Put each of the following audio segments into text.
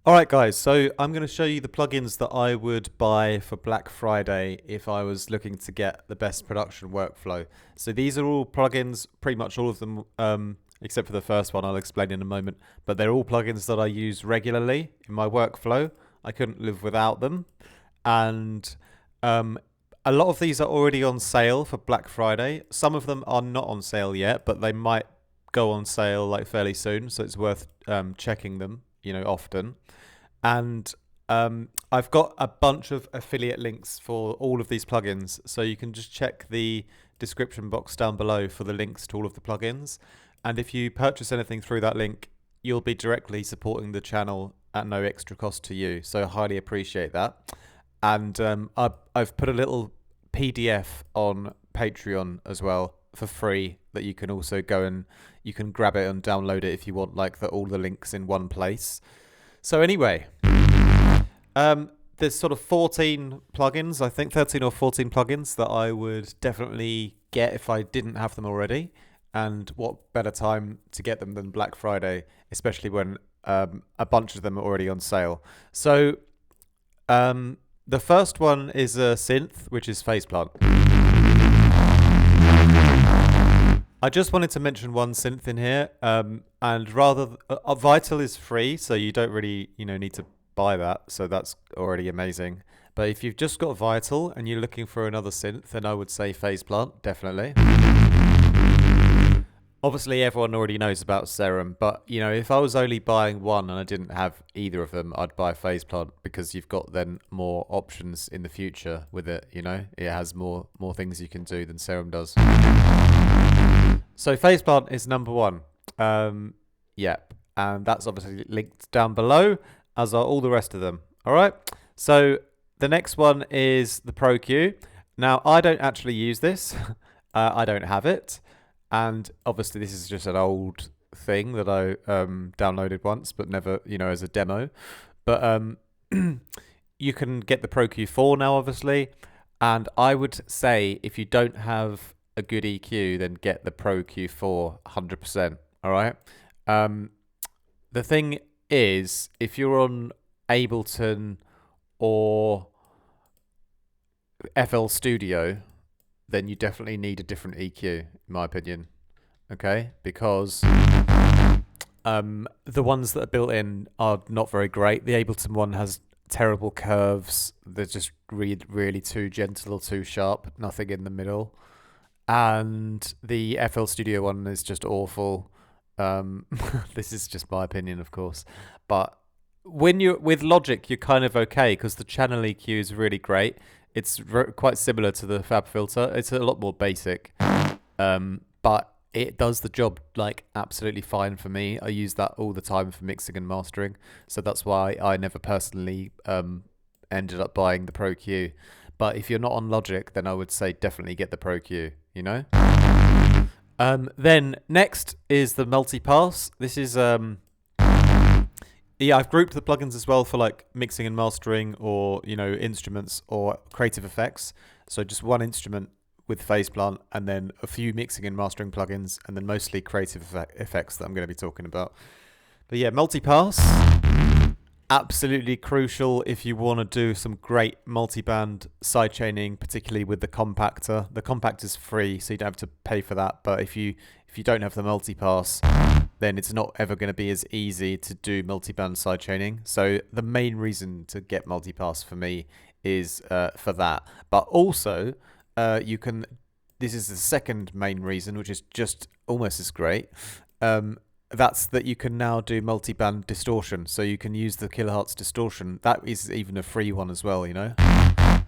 Alright guys, so I'm going to show you the plugins that I would buy for Black Friday if I was looking to get the best production workflow. So these are all plugins, pretty much all of them, except for the first one I'll explain in a moment, but they're all plugins that I use regularly in my workflow. I couldn't live without them. And a lot of these are already on sale for Black Friday. Some of them are not on sale yet, but they might go on sale like fairly soon, so it's worth checking them, often. And I've got a bunch of affiliate links for all of these plugins, so you can just check the description box down below for the links to all of the plugins. And if you purchase anything through that link, you'll be directly supporting the channel at no extra cost to you, so I highly appreciate that. And I've put a little PDF on Patreon as well for free that you can also go and you can grab it and download it if you want, like all the links in one place. So anyway, there's sort of 14 plugins, I think 13 or 14 plugins that I would definitely get if I didn't have them already. And what better time to get them than Black Friday, especially when a bunch of them are already on sale. So the first one is a synth, which is FacePlant. I just wanted to mention one synth in here, and rather, Vital is free, so you don't really, need to buy that, so that's already amazing. But if you've just got Vital and you're looking for another synth, then I would say FacePlant, definitely. Obviously, everyone already knows about Serum, but if I was only buying one and I didn't have either of them, I'd buy FacePlant because you've got then more options in the future with it. It has more things you can do than Serum does. So FacePlant is number one. Yep, and that's obviously linked down below, as are all the rest of them. All right. So the next one is the Pro Q. Now I don't actually use this. I don't have it. And obviously this is just an old thing that I downloaded once, but never, as a demo. But you can get the Pro Q4 now, obviously. And I would say if you don't have a good EQ, then get the Pro Q4 100%. All right. The thing is, if you're on Ableton or FL Studio, then you definitely need a different EQ, in my opinion. Okay, because the ones that are built in are not very great. The Ableton one has terrible curves. They're just really too gentle or too sharp. Nothing in the middle. And the FL Studio one is just awful. This is just my opinion, of course. But when you're with Logic, you're kind of okay because the channel EQ is really great. It's quite similar to the FabFilter. It's a lot more basic, but it does the job like absolutely fine for me. I use that all the time for mixing and mastering, so that's why I never personally ended up buying the Pro Q. But if you're not on Logic, then I would say definitely get the Pro Q. Then next is the Multipass. This is yeah, I've grouped the plugins as well for like mixing and mastering or, instruments or creative effects. So just one instrument with FacePlant and then a few mixing and mastering plugins and then mostly creative effects that I'm going to be talking about. But yeah, Multipass, absolutely crucial if you want to do some great multiband sidechaining, particularly with the compactor. The compactor's free, so you don't have to pay for that. But if you don't have the Multipass, then it's not ever going to be as easy to do multiband sidechaining. So the main reason to get Multipass for me is for that. But also, this is the second main reason, which is just almost as great. That's that you can now do multiband distortion. So you can use the kilohertz distortion. That is even a free one as well,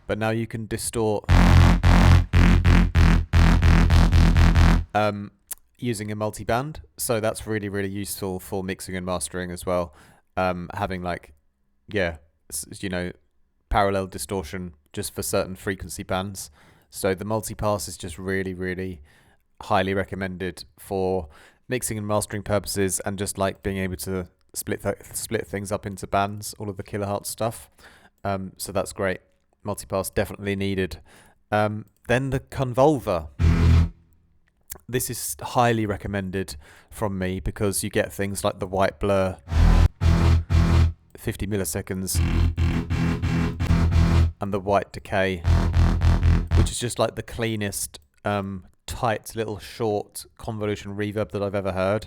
But now you can distort using a multiband, so that's really useful for mixing and mastering as well. Having parallel distortion just for certain frequency bands. So the Multipass is just really highly recommended for mixing and mastering purposes and just like being able to split things up into bands, all of the kilohertz stuff. So that's great. Multipass definitely needed. Then the Convolver. This is highly recommended from me because you get things like the white blur, 50 milliseconds, and the white decay, which is just like the cleanest, tight little short convolution reverb that I've ever heard,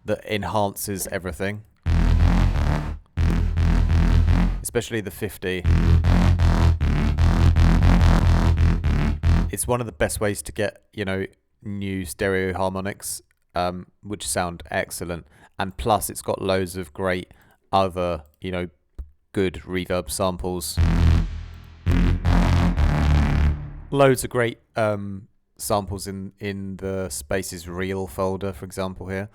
that enhances everything, especially the 50. It's one of the best ways to get, you know, new stereo harmonics, which sound excellent, and plus it's got loads of great other, you know, good reverb samples. Loads of great samples in the Spaces Real folder, for example, here.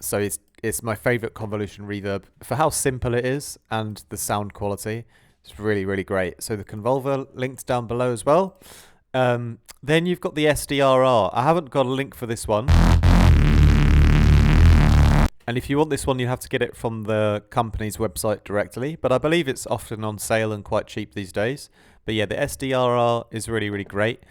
So it's my favorite convolution reverb for how simple it is and the sound quality. It's really, really great. So the Convolver linked down below as well. Then you've got the SDRR. I haven't got a link for this one. And if you want this one, you have to get it from the company's website directly. But I believe it's often on sale and quite cheap these days. But yeah, the SDRR is really, really great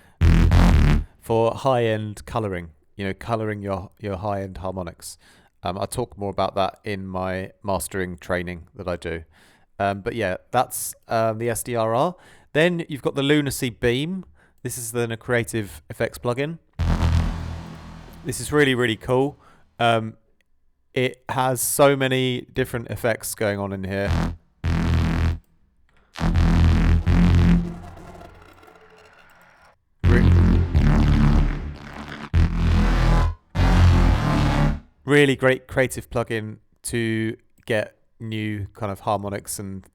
for high-end colouring. You know, colouring your high-end harmonics. I'll talk more about that in my mastering training that I do. But yeah, that's the SDRR. Then you've got the Lunacy Beam. This is the Creative Effects plugin. This is really, really cool. It has so many different effects going on in here. Really great creative plugin to get new kind of harmonics and,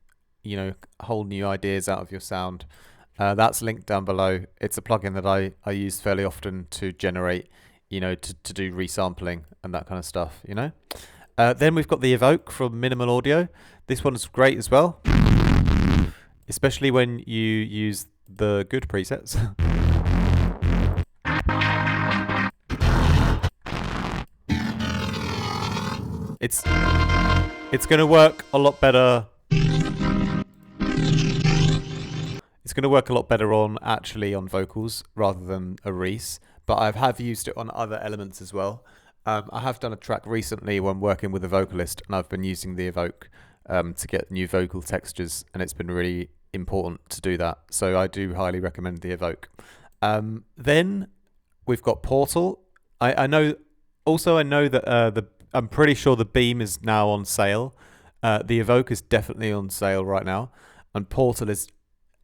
you know, whole new ideas out of your sound. That's linked down below. It's a plugin that I use fairly often to generate, you know, to do resampling and that kind of stuff, you know. Then we've got the Evoke from Minimal Audio. This one's great as well, especially when you use the good presets. It's going to work a lot better. It's going to work a lot better on vocals rather than a Reese, but I have used it on other elements as well. I have done a track recently when working with a vocalist, and I've been using the Evoke to get new vocal textures, and it's been really important to do that. So I do highly recommend the Evoke. Then we've got Portal. I know that I'm pretty sure the Beam is now on sale. The Evoke is definitely on sale right now, and Portal is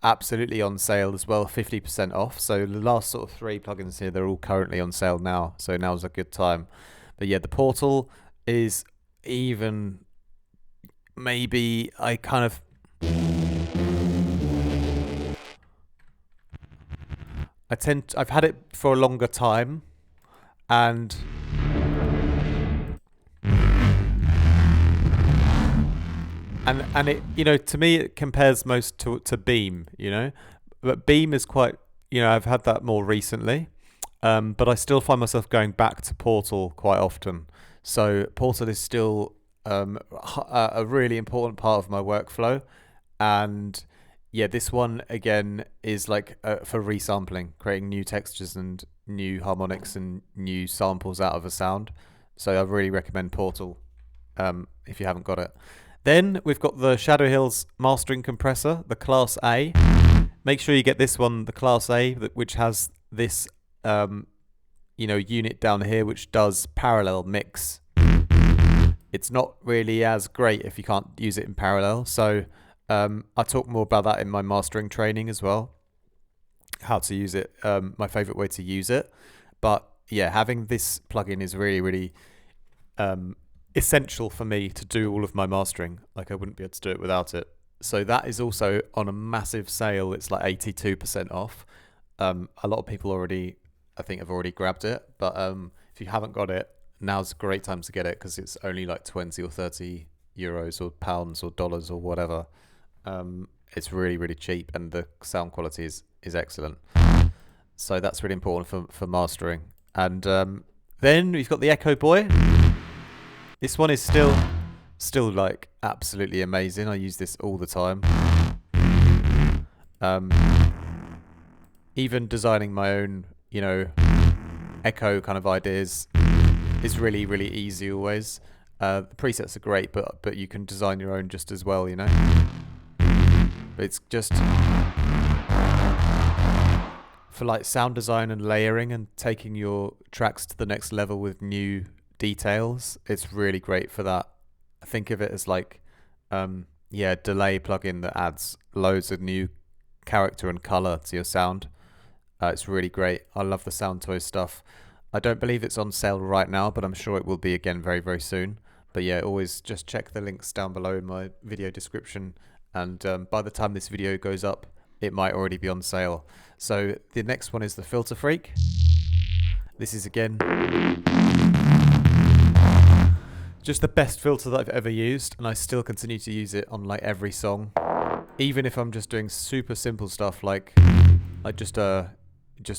absolutely on sale as well, 50% off. So the last sort of 3 plugins here, they're all currently on sale now, so now's a good time. But yeah, the Portal is even, maybe I've had it for a longer time, and it, you know, to me it compares most to Beam, you know, but Beam is quite, you know, I've had that more recently, but I still find myself going back to Portal quite often. So Portal is still a really important part of my workflow, and yeah, this one again is like for resampling, creating new textures and new harmonics and new samples out of a sound. So I really recommend Portal if you haven't got it. Then we've got the Shadow Hills mastering compressor, the Class A. Make sure you get this one, the Class A, which has this, you know, unit down here which does parallel mix. It's not really as great if you can't use it in parallel. So I talk more about that in my mastering training as well, how to use it, my favorite way to use it. But yeah, having this plugin is really, really essential for me to do all of my mastering. Like, I wouldn't be able to do it without it. So that is also on a massive sale. It's like 82% off. A lot of people already, I think, have already grabbed it, but if you haven't got it, now's a great time to get it, because it's only like 20 or 30 euros or pounds or dollars or whatever. It's really, really cheap, and the sound quality is excellent. So that's really important for mastering. And then we've got the Echoboy. This one is still like absolutely amazing. I use this all the time. Even designing my own, you know, echo kind of ideas is really, really easy always. The presets are great, but you can design your own just as well, you know. But it's just for like sound design and layering and taking your tracks to the next level with new details. It's really great for that. Think of it as like delay plugin that adds loads of new character and color to your sound. It's really great. I love the Soundtoys stuff. I don't believe it's on sale right now, but I'm sure it will be again very, very soon. But yeah, always just check the links down below in my video description. And by the time this video goes up, it might already be on sale. So the next one is the FilterFreak. This is again just the best filter that I've ever used, and I still continue to use it on like every song. Even if I'm just doing super simple stuff like just a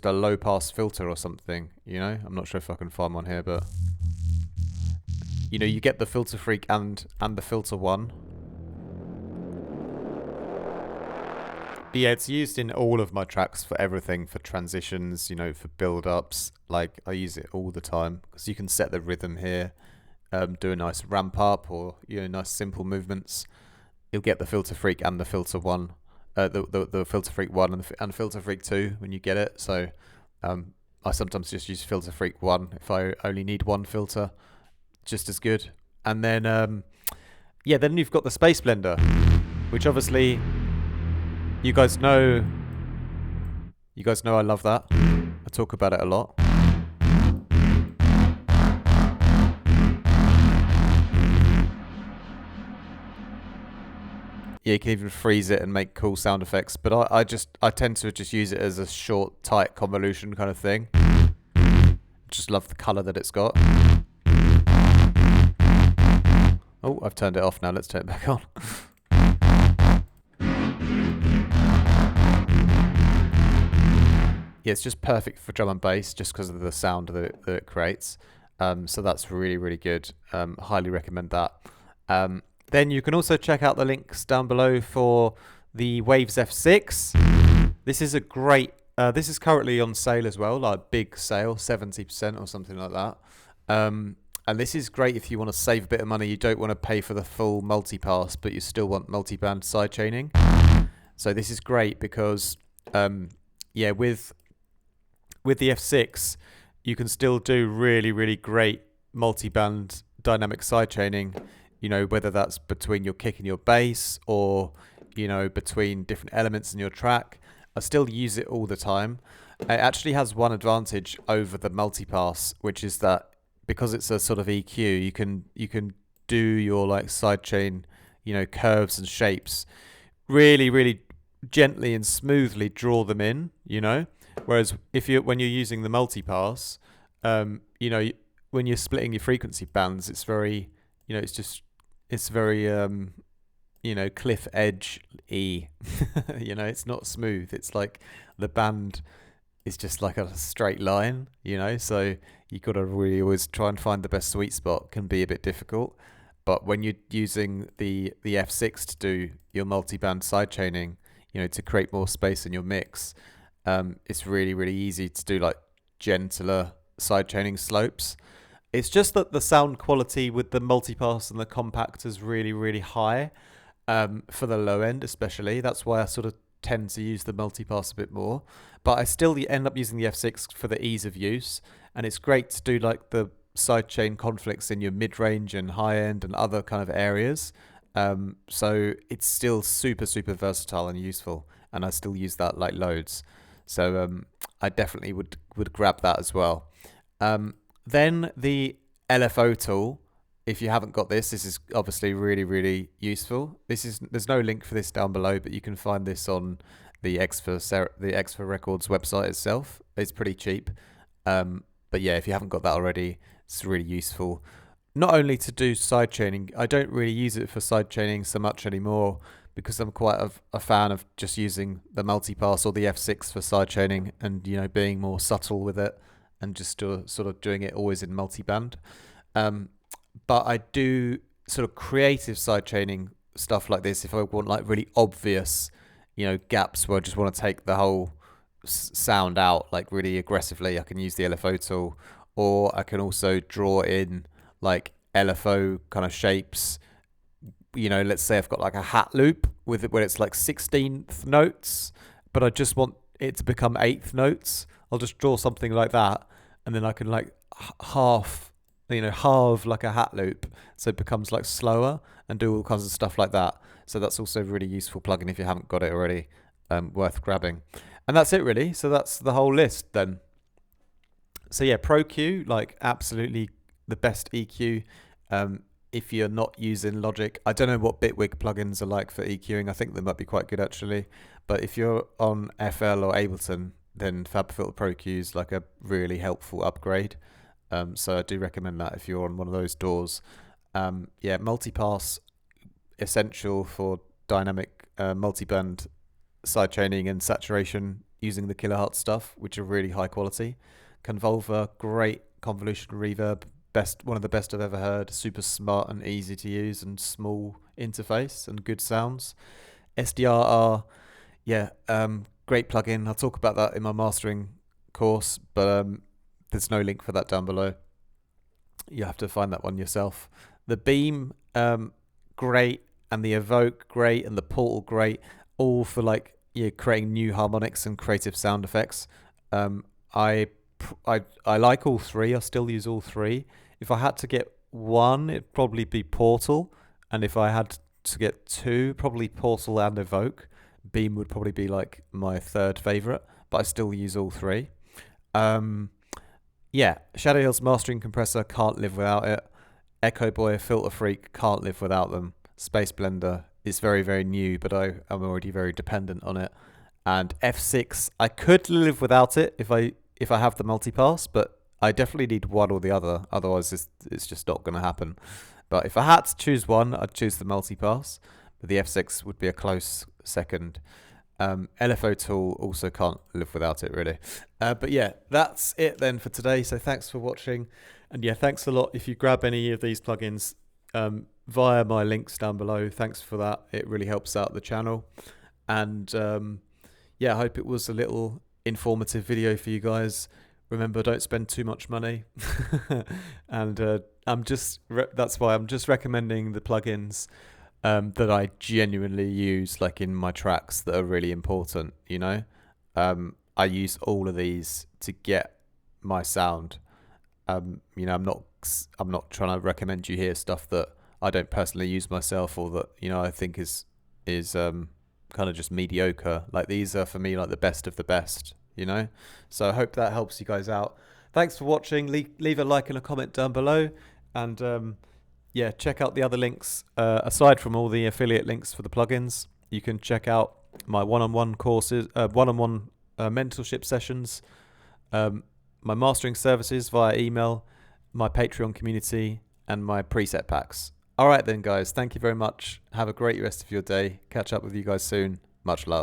low pass filter or something, you know. I'm not sure if I can find one here, but you know, you get the FilterFreak and the Filter One. But yeah, it's used in all of my tracks for everything, for transitions, you know, for build-ups. Like, I use it all the time because you can set the rhythm here, do a nice ramp up, or, you know, nice simple movements. You'll get the FilterFreak and the Filter One, the FilterFreak 1 and FilterFreak 2 when you get it. So I sometimes just use FilterFreak 1 if I only need one filter, just as good. And then then you've got the SpaceBlender, which obviously you guys know I love that. I talk about it a lot. Yeah, you can even freeze it and make cool sound effects, but I tend to just use it as a short, tight convolution kind of thing. Just love the color that it's got. Oh, I've turned it off now. Let's turn it back on. Yeah, it's just perfect for drum and bass just because of the sound that it creates. So that's really, really good. Highly recommend that. Then you can also check out the links down below for the Waves F6. This is a great, this is currently on sale as well, like big sale, 70% or something like that. And this is great if you want to save a bit of money. You don't want to pay for the full multipass, but you still want multiband sidechaining. So this is great because, with the F6, you can still do really, really great multiband dynamic sidechaining, you know, whether that's between your kick and your bass or, you know, between different elements in your track. I still use it all the time. It actually has one advantage over the multipass, which is that because it's a sort of EQ, you can do your like sidechain, you know, curves and shapes, really, really gently and smoothly draw them in, you know. Whereas when you're using the multipass, you know, when you're splitting your frequency bands, it's very, you know, it's very, you know, cliff edge y. You know, it's not smooth. It's like the band is just like a straight line, you know. So you got to really always try and find the best sweet spot. Can be a bit difficult, but when you're using the F6 to do your multiband sidechaining, you know, to create more space in your mix. It's really, really easy to do like gentler sidechaining slopes. It's just that the sound quality with the multipass and the compact is really, really high for the low end especially. That's why I sort of tend to use the multipass a bit more. But I still end up using the F6 for the ease of use. And it's great to do like the sidechain conflicts in your mid-range and high-end and other kind of areas. So it's still super, super versatile and useful. And I still use that like loads. So I definitely would grab that as well. Then the LFO tool, if you haven't got this is obviously really, really useful. There's no link for this down below, but you can find this on the X for Records website itself. It's pretty cheap. But yeah, if you haven't got that already, it's really useful. Not only to do sidechaining, I don't really use it for sidechaining so much anymore, because I'm quite a fan of just using the multipass or the F6 for sidechaining and, you know, being more subtle with it and just sort of doing it always in multiband. But I do sort of creative sidechaining stuff like this if I want like really obvious, you know, gaps where I just want to take the whole sound out like really aggressively. I can use the LFO tool, or I can also draw in like LFO kind of shapes. You know, let's say I've got like a hat loop with it where it's like 16th notes, but I just want it to become 8th notes. I'll just draw something like that, and then I can like halve like a hat loop, so it becomes like slower, and do all kinds of stuff like that. So that's also a really useful plugin if you haven't got it already, worth grabbing. And that's it really. So that's the whole list then. So yeah, Pro Q, like absolutely the best EQ. If you're not using Logic, I don't know what Bitwig plugins are like for EQing. I think they might be quite good actually. But if you're on FL or Ableton, then FabFilter Pro Q is like a really helpful upgrade. So I do recommend that if you're on one of those DAWs. Yeah, Multipass, essential for dynamic multiband sidechaining and saturation using the kilohertz stuff, which are really high quality. Convolver, great convolution reverb, one of the best I've ever heard. Super smart and easy to use, and small interface and good sounds. SDRR, yeah, great plugin. I'll talk about that in my mastering course, but there's no link for that down below. You have to find that one yourself. The Beam, great, and the Evoke, great, and the Portal, great. All for like creating new harmonics and creative sound effects. I like all three. I still use all three. If I had to get one, it'd probably be Portal, and if I had to get two, probably Portal and Evoke. Beam would probably be like my third favorite, but I still use all three. Yeah, Shadow Hill's mastering compressor, can't live without it. Echoboy, FilterFreak, can't live without them. SpaceBlender is very, very new, but I'm already very dependent on it. And F6, I could live without it if I have the multipass, but I definitely need one or the other. Otherwise, it's just not going to happen. But if I had to choose one, I'd choose the multipass. But the F6 would be a close second. LFO tool also can't live without it really. But yeah, that's it then for today. So thanks for watching, and yeah, thanks a lot if you grab any of these plugins via my links down below. Thanks for that. It really helps out the channel. And yeah, I hope it was a little informative video for you guys. Remember, don't spend too much money. And that's why I'm just recommending the plugins that I genuinely use, like in my tracks, that are really important. You know, I use all of these to get my sound. You know, I'm not trying to recommend you hear stuff that I don't personally use myself, or that I think is kind of just mediocre. Like, these are for me like the best of the best. So I hope that helps you guys out. Thanks for watching. Leave a like and a comment down below, and yeah, check out the other links. Aside from all the affiliate links for the plugins, you can check out my one-on-one courses, one-on-one mentorship sessions, my mastering services via email, my Patreon community, and my preset packs. All right then, guys. Thank you very much. Have a great rest of your day. Catch up with you guys soon. Much love.